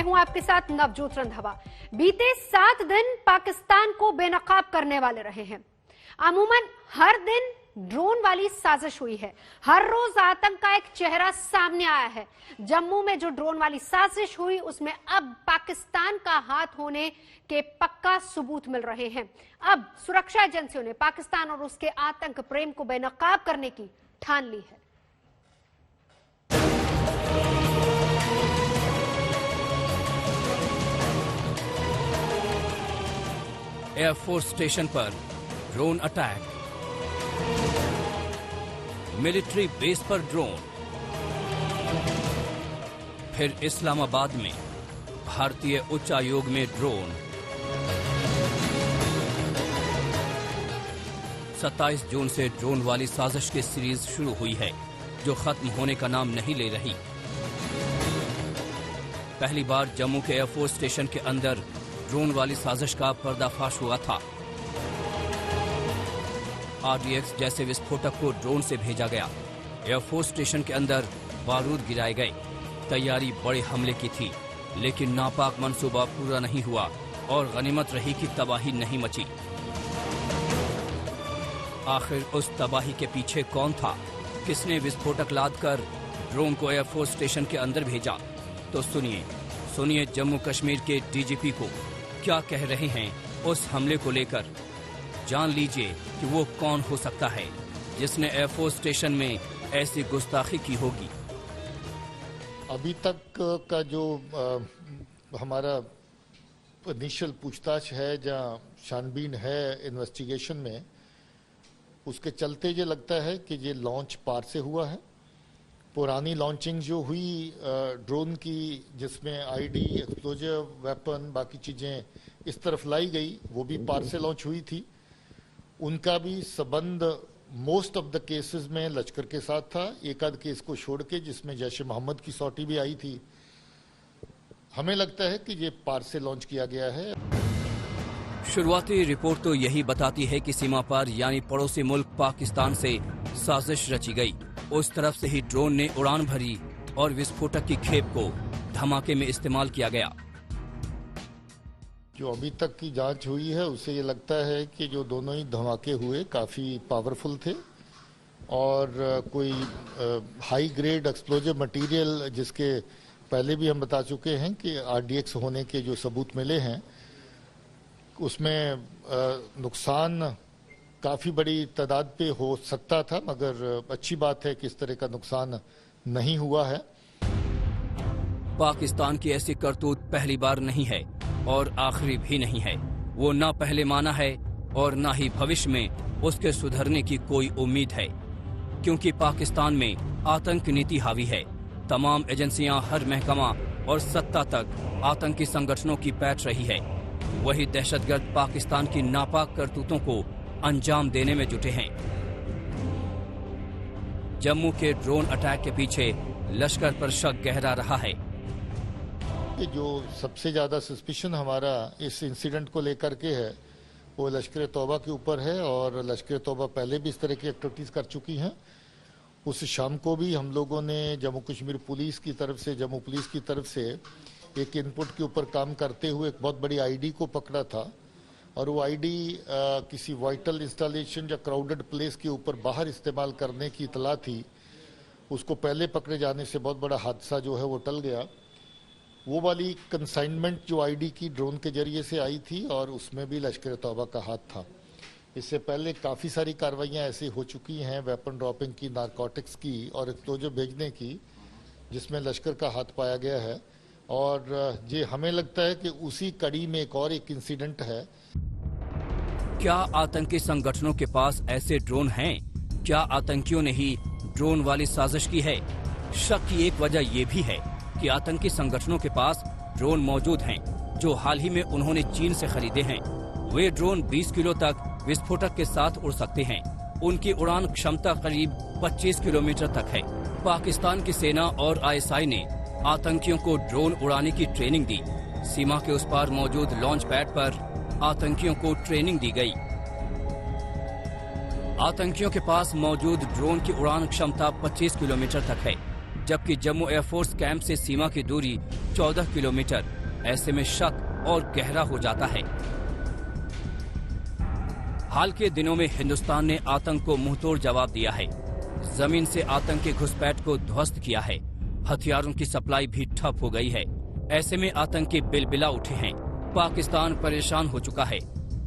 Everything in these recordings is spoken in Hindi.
मैं हूं आपके साथ नवजोत रंधावा। बीते 7 दिन पाकिस्तान को बेनकाब करने वाले रहे हैं। अमूमन हर दिन ड्रोन वाली साजिश हुई है, हर रोज आतंक का एक चेहरा सामने आया है। जम्मू में जो ड्रोन वाली साजिश हुई उसमें अब पाकिस्तान का हाथ होने के पक्का सबूत मिल रहे हैं। अब सुरक्षा एजेंसियों ने पाकिस्तान और उसके आतंक प्रेम को बेनकाब करने की ठान ली है। एयरफोर्स स्टेशन पर ड्रोन अटैक, मिलिट्री बेस पर ड्रोन, फिर इस्लामाबाद में भारतीय उच्चायोग में ड्रोन। 27 जून से ड्रोन वाली साजिश की सीरीज शुरू हुई है जो खत्म होने का नाम नहीं ले रही। पहली बार जम्मू के एयरफोर्स स्टेशन के अंदर ड्रोन वाली साजिश का पर्दाफाश हुआ था। RDX जैसे विस्फोटक को ड्रोन से भेजा गया। एयरफोर्स स्टेशन के अंदर बारूद गिराए गए। तैयारी बड़े हमले की थी, लेकिन नापाक मंसूबा पूरा नहीं हुआ और गनीमत रही कि तबाही नहीं मची। आखिर उस तबाही के पीछे कौन था? किसने विस्फोटक लादकर ड्रोन को एयरफोर्स स्टेशन के अंदर भेजा? तो सुनिए जम्मू कश्मीर के DGP को क्या कह रहे हैं उस हमले को लेकर। जान लीजिए कि वो कौन हो सकता है जिसने एयरफोर्स स्टेशन में ऐसी गुस्ताखी की होगी। अभी तक का जो हमारा इनिशियल पूछताछ है, जहाँ छानबीन है इन्वेस्टिगेशन में, उसके चलते ये लगता है कि ये लॉन्च पार से हुआ है। पुरानी लॉन्चिंग जो हुई ड्रोन की, जिसमें ID, एक्सप्लोजिव वेपन, बाकी चीजें इस तरफ लाई गई, वो भी पार से लॉन्च हुई थी। उनका भी संबंध मोस्ट ऑफ द केसेस में लश्कर के साथ था, एक आध केस को छोड़ के जिसमें जैश मोहम्मद की सौटी भी आई थी। हमें लगता है कि ये पार से लॉन्च किया गया है। शुरुआती रिपोर्ट तो यही बताती है कि सीमा पार यानी पड़ोसी मुल्क पाकिस्तान से साजिश रची गई। उस तरफ से ही ड्रोन ने उड़ान भरी और विस्फोटक की खेप को धमाके में इस्तेमाल किया गया। जो अभी तक की जांच हुई है उससे ये लगता है कि जो दोनों ही धमाके हुए काफी पावरफुल थे और कोई हाई ग्रेड एक्सप्लोजिव मटेरियल, जिसके पहले भी हम बता चुके हैं कि RDX होने के जो सबूत मिले हैं, उसमें नुकसान काफी बड़ी तादाद पे हो सकता था, मगर अच्छी बात है कि इस तरह का नुकसान नहीं हुआ है। पाकिस्तान की ऐसी करतूत पहली बार नहीं है और आखिरी भी नहीं है। वो ना पहले माना है और ना ही भविष्य में उसके सुधरने की कोई उम्मीद है, क्योंकि पाकिस्तान में आतंक नीति हावी है। तमाम एजेंसियां, हर महकमा और सत्ता तक आतंकी संगठनों की पैठ रही है। वही दहशतगर्द पाकिस्तान की नापाक करतूतों को अंजाम देने में जुटे हैं। जम्मू के ड्रोन अटैक के पीछे लश्कर पर शक गहरा रहा है। जो सबसे ज्यादा सस्पिशन हमारा इस इंसिडेंट को लेकर के है वो लश्कर तौबा के ऊपर है, और लश्कर तौबा पहले भी इस तरह की एक्टिविटीज कर चुकी हैं। उस शाम को भी हम लोगों ने जम्मू कश्मीर पुलिस की तरफ से, जम्मू पुलिस की तरफ से एक इनपुट के ऊपर काम करते हुए एक बहुत बड़ी ID को पकड़ा था, और वो ID किसी वाइटल इंस्टॉलेशन या क्राउडेड प्लेस के ऊपर बाहर इस्तेमाल करने की इतला थी। उसको पहले पकड़े जाने से बहुत बड़ा हादसा जो है वो टल गया। वो वाली कंसाइनमेंट जो ID की ड्रोन के जरिए से आई थी, और उसमें भी लश्कर तौबा का हाथ था। इससे पहले काफ़ी सारी कार्रवाइयाँ ऐसी हो चुकी हैं, वेपन ड्रॉपिंग की, नारकोटिक्स की और एक्सप्लोजिव भेजने की, जिसमें लश्कर का हाथ पाया गया है। और ये हमें लगता है कि उसी कड़ी में एक और एक इंसिडेंट है। क्या आतंकी संगठनों के पास ऐसे ड्रोन हैं? क्या आतंकियों ने ही ड्रोन वाली साजिश की है? शक की एक वजह यह भी है कि आतंकी संगठनों के पास ड्रोन मौजूद हैं, जो हाल ही में उन्होंने चीन से खरीदे हैं। वे ड्रोन 20 किलो तक विस्फोटक के साथ उड़ सकते हैं। उनकी उड़ान क्षमता करीब 25 किलोमीटर तक है। पाकिस्तान की सेना और ISI ने आतंकियों को ड्रोन उड़ाने की ट्रेनिंग दी। सीमा के उस पार मौजूद लॉन्च पैड पर आतंकियों को ट्रेनिंग दी गई। आतंकियों के पास मौजूद ड्रोन की उड़ान क्षमता 25 किलोमीटर तक है, जबकि जम्मू एयरफोर्स कैंप से सीमा की दूरी 14 किलोमीटर। ऐसे में शक और गहरा हो जाता है। हाल के दिनों में हिंदुस्तान ने आतंक को मुंहतोड़ जवाब दिया है। जमीन से आतंक के घुसपैठ को ध्वस्त किया है। हथियारों की सप्लाई भी ठप हो गई है। ऐसे में आतंकी बिलबिला उठे हैं। पाकिस्तान परेशान हो चुका है।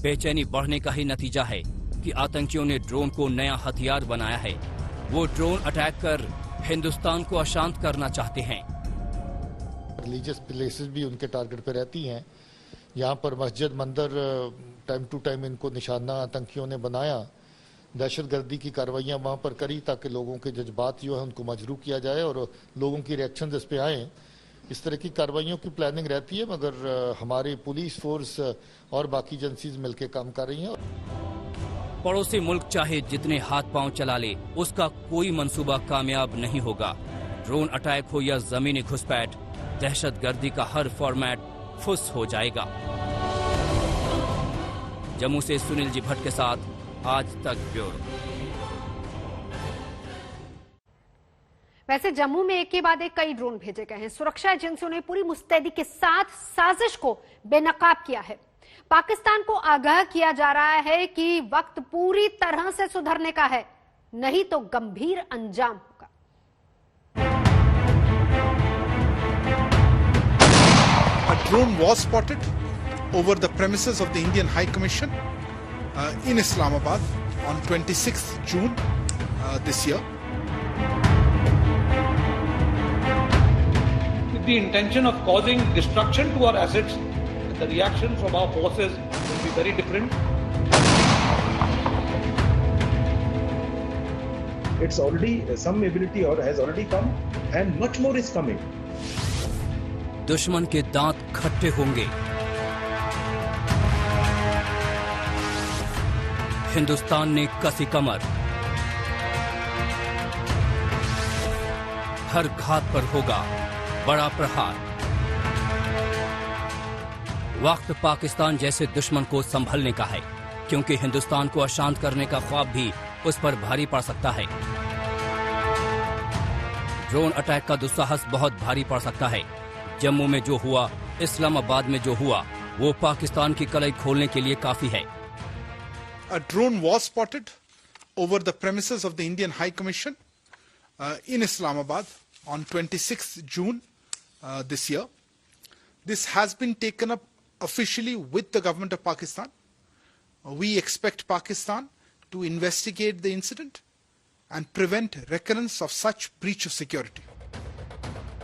बेचैनी बढ़ने का ही नतीजा है कि आतंकियों ने ड्रोन को नया हथियार बनाया है। वो ड्रोन अटैक कर हिंदुस्तान को अशांत करना चाहते हैं। रिलीजियस प्लेसेस भी उनके टारगेट पे रहती हैं। यहाँ पर मस्जिद मंदिर टाइम टू टाइम इनको निशाना आतंकियों ने बनाया। दहशतगर्दी की कार्रवाइयाँ वहाँ पर करी ताकि लोगों के जज्बात जो है उनको मजरू किया जाए और लोगों की रिएक्शन इस पे आए। इस तरह की कार्रवाइयों की प्लानिंग रहती है, मगर हमारी पुलिस फोर्स और बाकी एजेंसीज मिलकर काम कर रही हैं। पड़ोसी मुल्क चाहे जितने हाथ पांव चला ले, उसका कोई मंसूबा कामयाब नहीं होगा। ड्रोन अटैक हो या जमीनी घुसपैठ, दहशतगर्दी का हर फॉर्मेट फुस हो जाएगा। जम्मू से सुनील जी भट्ट के साथ आज तक ब्यूरो। वैसे जम्मू में एक के बाद एक कई ड्रोन भेजे गए हैं। सुरक्षा एजेंसियों ने पूरी मुस्तैदी के साथ साजिश को बेनकाब किया है। पाकिस्तान को आगाह किया जा रहा है कि वक्त पूरी तरह से सुधरने का है, नहीं तो गंभीर अंजाम होगा। A drone was spotted over the premises of the Indian High Commission in Islamabad on 26th June this year. With the intention of causing destruction to our assets, the reaction from our forces will be very different. It's already some ability or has already come, and much more is coming. दुश्मन के दांत खट्टे होंगे। हिंदुस्तान ने कसी कमर। हर घात पर होगा बड़ा प्रहार। वक्त पाकिस्तान जैसे दुश्मन को संभलने का है, क्योंकि हिंदुस्तान को अशांत करने का ख्वाब भी उस पर भारी पड़ सकता है। ड्रोन अटैक का दुस्साहस बहुत भारी पड़ सकता है। जम्मू में जो हुआ, इस्लामाबाद में जो हुआ, वो पाकिस्तान की कलई खोलने के लिए काफी है। A drone was spotted over the premises of the Indian High Commission in Islamabad on 26th June this year. This has been taken up officially with the government of Pakistan. We expect Pakistan to investigate the incident and prevent recurrence of such breach of security.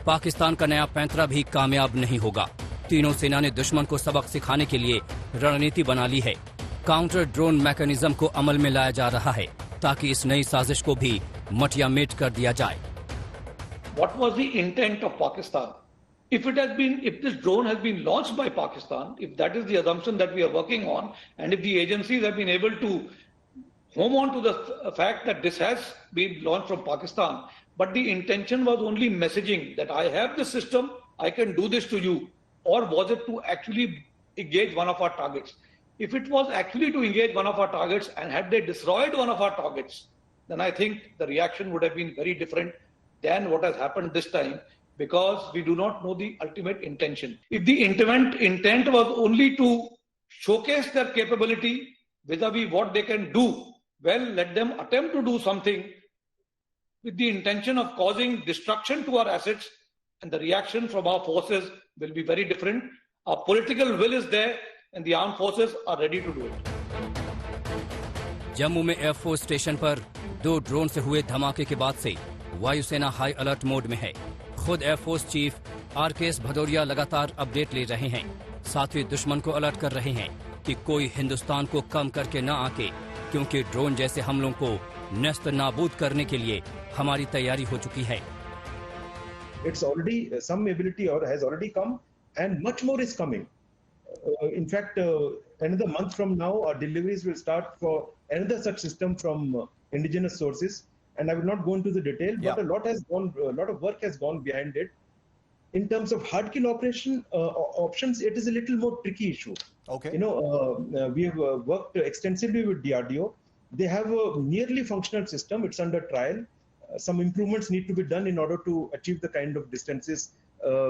Pakistan का नया पैंतरा भी कामयाब नहीं होगा। तीनों सेना ने दुश्मन को सबक सिखाने के लिए रणनीति बना ली है। काउंटर ड्रोन मैकेनिज्म को अमल में लाया जा रहा है ताकि इस नई साजिश को भी मटियामेट कर दिया जाए। What was the intent of Pakistan? If this drone has been launched by Pakistan, if that is the assumption that we are working on, and if the agencies have been able to home on to the fact that this has been launched from Pakistan, but the intention was only messaging that I have this system, I can do this to you, or was it to actually engage one of our targets? If it was actually to engage one of our targets and had they destroyed one of our targets, then I think the reaction would have been very different than what has happened this time, because we do not know the ultimate intention. If the intent was only to showcase their capability vis-a-vis what they can do, well, let them attempt to do something with the intention of causing destruction to our assets, and the reaction from our forces will be very different. Our political will is there and the armed forces are ready to do it. Jammu में एयरफोर्स स्टेशन पर 2 ड्रोन से हुए धमाके के बाद से वायुसेना हाई अलर्ट मोड में है। खुद एयरफोर्स चीफ आरकेएस भदौरिया लगातार अपडेट ले रहे हैं। साथ ही दुश्मन को अलर्ट कर रहे हैं कि कोई हिंदुस्तान को कम करके न आके, क्योंकि ड्रोन जैसे हमलों को नस्त नाबूद करने के लिए हमारी तैयारी हो चुकी है। It's already some ability or has already come, and much more is coming. In fact, another month from now, our deliveries will start for another such system from indigenous sources. And I will not go into the detail, but a lot of work has gone behind it. In terms of hard kill operation options, it is a little more tricky issue. Okay. You know, we have worked extensively with DRDO. They have a nearly functional system. It's under trial. some improvements need to be done in order to achieve the kind of distances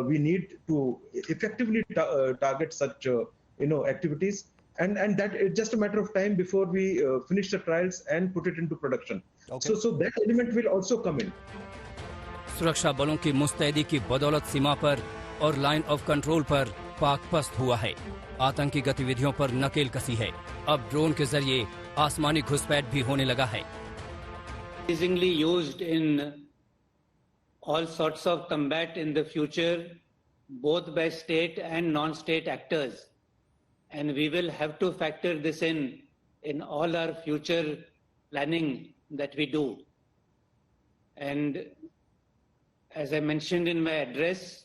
we need to effectively target such activities, and that it's just a matter of time before we finish the trials and put it into production. Okay. So that element will also come in. सुरक्षा बलों की मुस्तैदी की बदौलत सीमा पर और लाइन ऑफ कंट्रोल पर पाक पस्त हुआ है। आतंकी गतिविधियों पर नकेल कसी है। अब ड्रोन के जरिए आसमानी घुसपैठ भी होने लगा है। Increasingly used in all sorts of combat in the future, both by state and non-state actors, and we will have to factor this in all our future planning that we do. And as I mentioned in my address,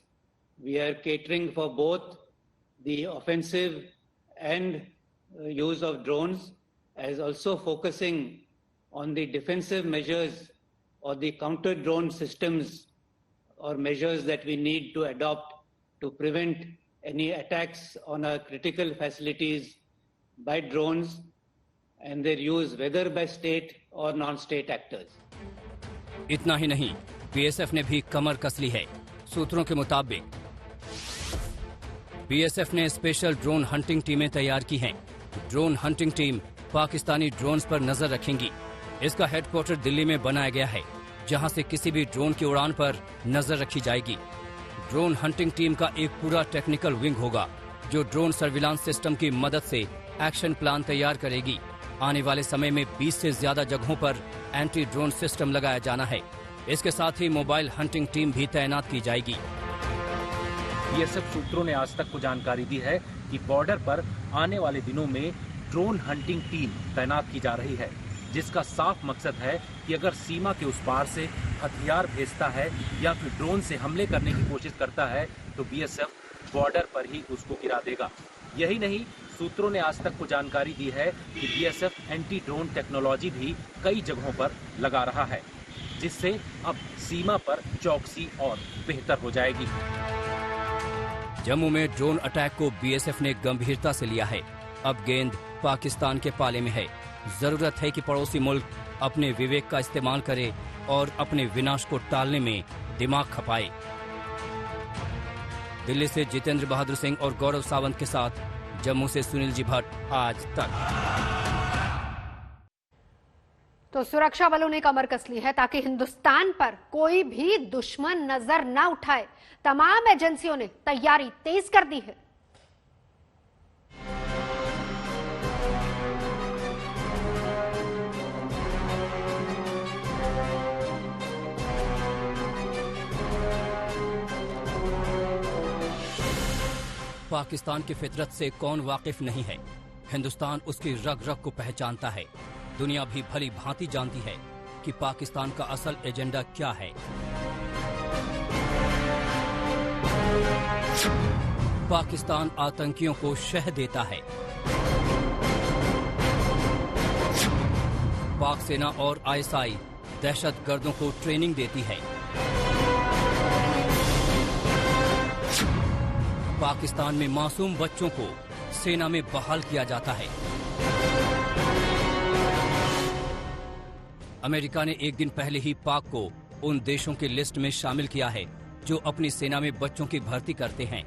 we are catering for both the offensive and use of drones, as also focusing on the defensive measures or the counter-drone systems or measures that we need to adopt to prevent any attacks on our critical facilities by drones and their use whether by state or non-state actors. इतना ही नहीं, बीएसएफ ने भी कमर कस ली है। सूत्रों के मुताबिक बीएसएफ ने स्पेशल ड्रोन हंटिंग टीमें तैयार की हैं। Drone hunting team Pakistani drones पर नजर रखेंगी। इसका हेडक्वार्टर दिल्ली में बनाया गया है, जहां से किसी भी ड्रोन की उड़ान पर नजर रखी जाएगी। ड्रोन हंटिंग टीम का एक पूरा टेक्निकल विंग होगा, जो ड्रोन सर्विलांस सिस्टम की मदद से एक्शन प्लान तैयार करेगी। आने वाले समय में 20 से ज्यादा जगहों पर एंटी ड्रोन सिस्टम लगाया जाना है। इसके साथ ही मोबाइल हंटिंग टीम भी तैनात की जाएगी। बीएसएफ सूत्रों ने आज तक को जानकारी दी है कि बॉर्डर पर आने वाले दिनों में ड्रोन हंटिंग टीम तैनात की जा रही है, जिसका साफ मकसद है कि अगर सीमा के उस पार से हथियार भेजता है या फिर ड्रोन से हमले करने की कोशिश करता है तो बीएसएफ बॉर्डर पर ही उसको गिरा देगा। यही नहीं, सूत्रों ने आज तक को जानकारी दी है कि बीएसएफ एंटी ड्रोन टेक्नोलॉजी भी कई जगहों पर लगा रहा है, जिससे अब सीमा पर चौकसी और बेहतर हो जाएगी। जम्मू में ड्रोन अटैक को बीएसएफ ने गंभीरता से लिया है। अब गेंद पाकिस्तान के पाले में है। जरूरत है कि पड़ोसी मुल्क अपने विवेक का इस्तेमाल करे और अपने विनाश को टालने में दिमाग खपाए। दिल्ली से जितेंद्र बहादुर सिंह और गौरव सावंत के साथ जम्मू से सुनील जी भट्ट, आज तक। तो सुरक्षा बलों ने कमर कस ली है ताकि हिंदुस्तान पर कोई भी दुश्मन नजर न उठाए। तमाम एजेंसियों ने तैयारी तेज कर दी है। पाकिस्तान की फितरत से कौन वाकिफ नहीं है। हिंदुस्तान उसकी रग रग को पहचानता है। दुनिया भी भली भांति जानती है कि पाकिस्तान का असल एजेंडा क्या है। पाकिस्तान आतंकियों को शह देता है। पाक सेना और आईएसआई दहशतगर्दों को ट्रेनिंग देती है। पाकिस्तान में मासूम बच्चों को सेना में बहाल किया जाता है। अमेरिका ने एक दिन पहले ही पाक को उन देशों की लिस्ट में शामिल किया है जो अपनी सेना में बच्चों की भर्ती करते हैं।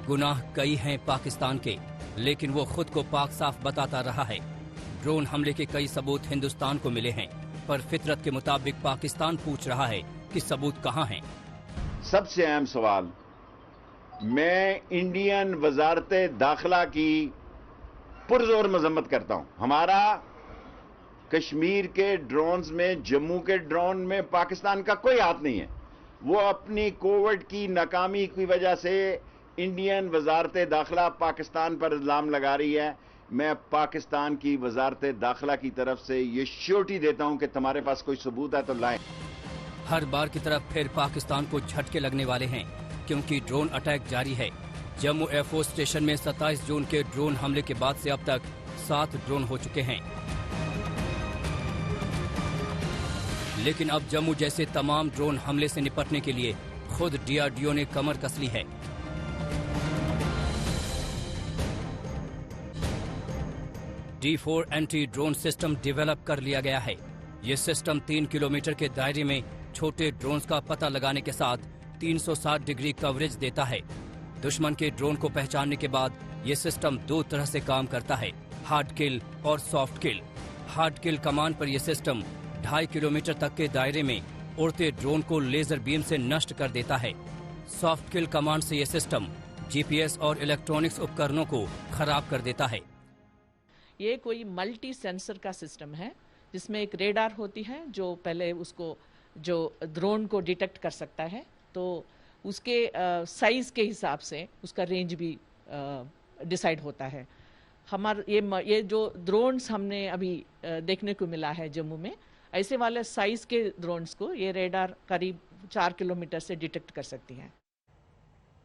गुनाह कई हैं पाकिस्तान के, लेकिन वो खुद को पाक साफ बताता रहा है। ड्रोन हमले के कई सबूत हिंदुस्तान को मिले हैं, पर फितरत के मुताबिक पाकिस्तान पूछ रहा है कि सबूत कहां हैं। सबसे अहम सवाल, मैं इंडियन वजारत दाखिला की पुरजोर मजम्मत करता हूं। हमारा कश्मीर के ड्रोन्स में, जम्मू के ड्रोन में पाकिस्तान का कोई हाथ नहीं है। वो अपनी कोविड की नाकामी की वजह से इंडियन वजारत दाखिला पाकिस्तान पर इल्जाम लगा रही है। मैं पाकिस्तान की वजारत दाखिला की तरफ से ये श्योरिटी देता हूं कि तुम्हारे पास कोई सबूत है तो लाएं। हर बार की तरफ फिर पाकिस्तान को झटके लगने वाले हैं, क्योंकि ड्रोन अटैक जारी है। जम्मू एयरफोर्स स्टेशन में 27 जून के ड्रोन हमले के बाद से अब तक 7 ड्रोन हो चुके हैं। लेकिन अब जम्मू जैसे तमाम ड्रोन हमले से निपटने के लिए खुद डीआरडीओ ने कमर कस ली है। D4 anti drone system develop कर लिया गया है। ये सिस्टम 3 किलोमीटर के दायरे में छोटे ड्रोन्स का पता लगाने के साथ 360 डिग्री कवरेज देता है। दुश्मन के ड्रोन को पहचानने के बाद ये सिस्टम 2 तरह से काम करता है, हार्ड किल और सॉफ्ट किल। हार्ड किल कमांड पर यह सिस्टम 2.5 किलोमीटर तक के दायरे में उड़ते ड्रोन को लेजर बीम से नष्ट कर देता है। सॉफ्ट किल कमांड से यह सिस्टम जीपीएस और इलेक्ट्रॉनिक्स उपकरणों को खराब कर देता है। ये कोई मल्टी सेंसर का सिस्टम है जिसमें एक रेडार होती है जो पहले उसको जो ड्रोन को डिटेक्ट कर सकता है, तो उसके साइज के हिसाब से उसका रेंज भी डिसाइड होता है। ये जो ड्रोन्स हमने अभी देखने को मिला है जम्मू में, ऐसे वाले साइज के ड्रोन्स को ये रेडार करीब 4 किलोमीटर से डिटेक्ट कर सकती हैं।